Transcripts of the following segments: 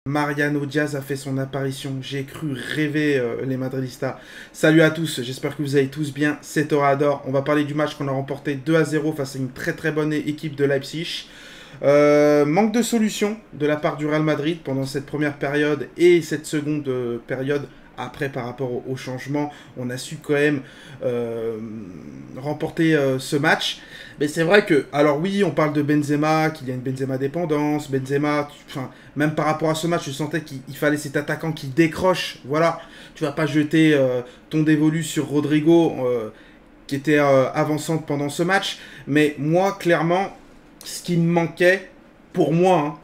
Mariano Diaz a fait son apparition, j'ai cru rêver les Madridistas. Salut à tous, j'espère que vous allez tous bien, c'est Torador. On va parler du match qu'on a remporté 2-0 face à une très bonne équipe de Leipzig. Manque de solution de la part du Real Madrid pendant cette première période et cette seconde période. Après, par rapport au changement, on a su quand même remporter ce match. Mais c'est vrai que, alors oui, on parle de Benzema, qu'il y a une Benzema dépendance. Benzema, même par rapport à ce match, je sentais qu'il fallait cet attaquant qui décroche. Voilà, tu vas pas jeter ton dévolu sur Rodrigo, qui était avançante pendant ce match. Mais moi, clairement, ce qui me manquait, pour moi, hein,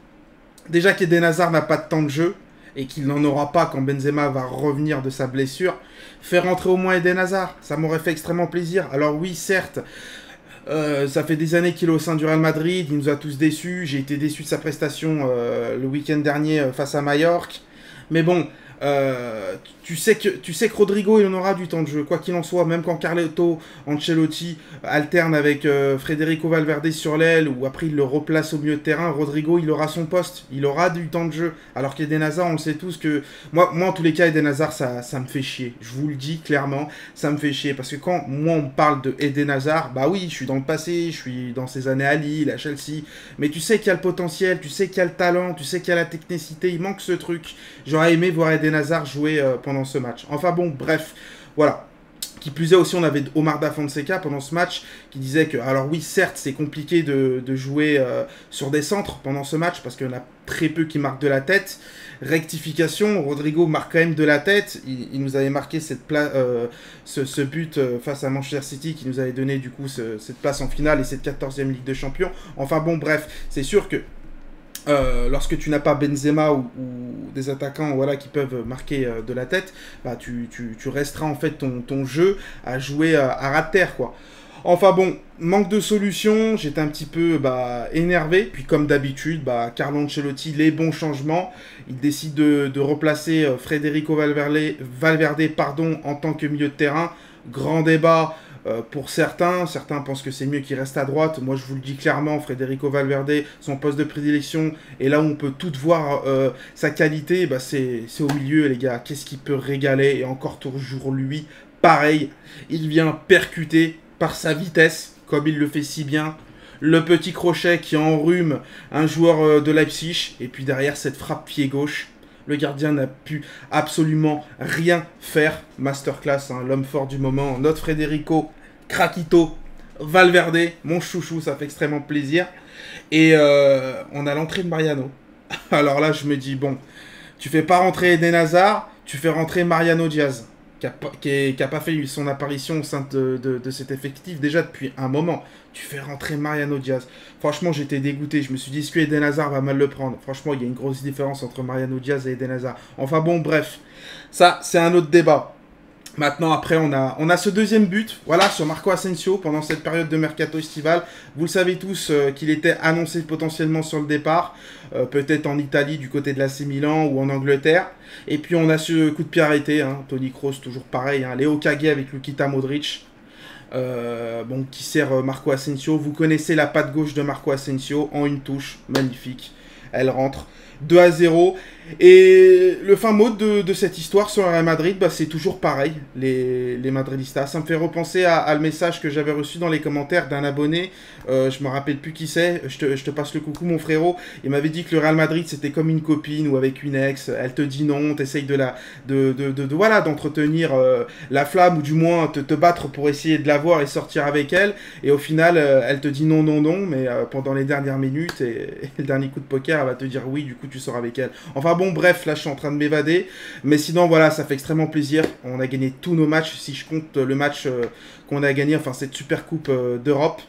déjà qu'Eden Hazard n'a pas de temps de jeu, et qu'il n'en aura pas quand Benzema va revenir de sa blessure, faire rentrer au moins Eden Hazard, ça m'aurait fait extrêmement plaisir. Alors oui, certes, ça fait des années qu'il est au sein du Real Madrid, il nous a tous déçus, j'ai été déçu de sa prestation le week-end dernier face à Majorque, mais bon, tu sais que Rodrigo il en aura du temps de jeu, quoi qu'il en soit, même quand Carleto Ancelotti alterne avec Federico Valverde sur l'aile, ou après il le replace au milieu de terrain, Rodrigo il aura son poste, il aura du temps de jeu, alors qu'Eden Hazard on le sait tous que, moi en tous les cas Eden Hazard ça me fait chier, je vous le dis clairement, ça me fait chier, parce que quand moi on me parle de Eden Hazard, bah oui je suis dans le passé, je suis dans ces années à Lille, à Chelsea, mais tu sais qu'il y a le potentiel, tu sais qu'il y a le talent, tu sais qu'il y a la technicité, il manque ce truc, j'aurais aimé voir Eden Hazard jouer pendant ce match. Enfin bon, bref, voilà. Qui plus est aussi, on avait Omar Da Fonseca pendant ce match qui disait que, alors oui, certes, c'est compliqué de jouer sur des centres pendant ce match parce qu'il y en a très peu qui marquent de la tête. Rectification, Rodrigo marque quand même de la tête. Il nous avait marqué ce but face à Manchester City qui nous avait donné du coup cette place en finale et cette 14e Ligue de Champions. Enfin bon, bref, c'est sûr que lorsque tu n'as pas Benzema ou des attaquants voilà, qui peuvent marquer de la tête, bah, tu resteras en fait ton jeu à jouer à ras de terre, quoi. Enfin bon, manque de solution, j'étais un petit peu énervé. Puis comme d'habitude, Carlo Ancelotti, les bons changements. Il décide de replacer Federico Valverde en tant que milieu de terrain. Grand débat. Pour certains pensent que c'est mieux qu'il reste à droite. Moi, je vous le dis clairement, Federico Valverde, son poste de prédilection, et là où on peut tout voir sa qualité, c'est au milieu, les gars. Qu'est-ce qu'il peut régaler? Et encore toujours lui, pareil, il vient percuter par sa vitesse, comme il le fait si bien. Le petit crochet qui enrhume un joueur de Leipzig, et puis derrière cette frappe pied gauche. Le gardien n'a pu absolument rien faire. Masterclass, hein, l'homme fort du moment. Notre Federico Craquito Valverde, mon chouchou, ça fait extrêmement plaisir. Et on a l'entrée de Mariano. Alors là, je me dis, bon, tu fais pas rentrer Eden Hazard, tu fais rentrer Mariano Diaz, qui a pas fait son apparition au sein de cet effectif déjà depuis un moment. Tu fais rentrer Mariano Diaz. Franchement, j'étais dégoûté. Je me suis dit, est-ce que Eden Hazard va mal le prendre? Franchement, il y a une grosse différence entre Mariano Diaz et Eden Hazard. Enfin bon, bref. Ça, c'est un autre débat. Maintenant, après, on a ce deuxième but, voilà, sur Marco Asensio, pendant cette période de mercato estival. Vous le savez tous qu'il était annoncé potentiellement sur le départ, peut-être en Italie, du côté de l'AC Milan, ou en Angleterre. Et puis, on a ce coup de pied arrêté, hein, Toni Kroos, toujours pareil, hein, Léo Kage avec Luka Modric, qui sert Marco Asensio. Vous connaissez la patte gauche de Marco Asensio, en une touche, magnifique, elle rentre. 2-0. Et le fin mot de cette histoire sur le Real Madrid, c'est toujours pareil, les Madridistas. Ça me fait repenser à le message que j'avais reçu dans les commentaires d'un abonné. Je me rappelle plus qui c'est. Je te passe le coucou, mon frérot. Il m'avait dit que le Real Madrid, c'était comme une copine ou avec une ex. Elle te dit non, t'essayes d'entretenir la flamme, ou du moins te battre pour essayer de la voir et sortir avec elle. Et au final, elle te dit non, mais pendant les dernières minutes et le dernier coup de poker, elle va te dire oui, du coup tu sors avec elle. Enfin bon, bref, là je suis en train de m'évader. Mais sinon, voilà, ça fait extrêmement plaisir. On a gagné tous nos matchs, si je compte le match qu'on a gagné, enfin cette super coupe d'Europe.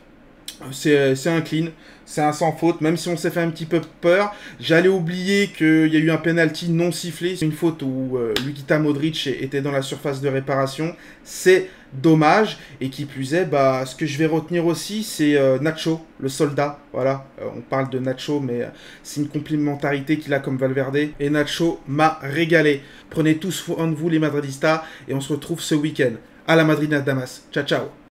C'est un clean, c'est un sans faute, même si on s'est fait un petit peu peur. J'allais oublier qu'il y a eu un penalty non sifflé, c'est une faute où Luka Modric était dans la surface de réparation. C'est dommage, et qui plus est, ce que je vais retenir aussi, c'est Nacho, le soldat. Voilà, on parle de Nacho, mais c'est une complémentarité qu'il a comme Valverde, et Nacho m'a régalé. Prenez tous soin de vous les Madridistas, et on se retrouve ce week-end à la Madrid Damas. Ciao, ciao.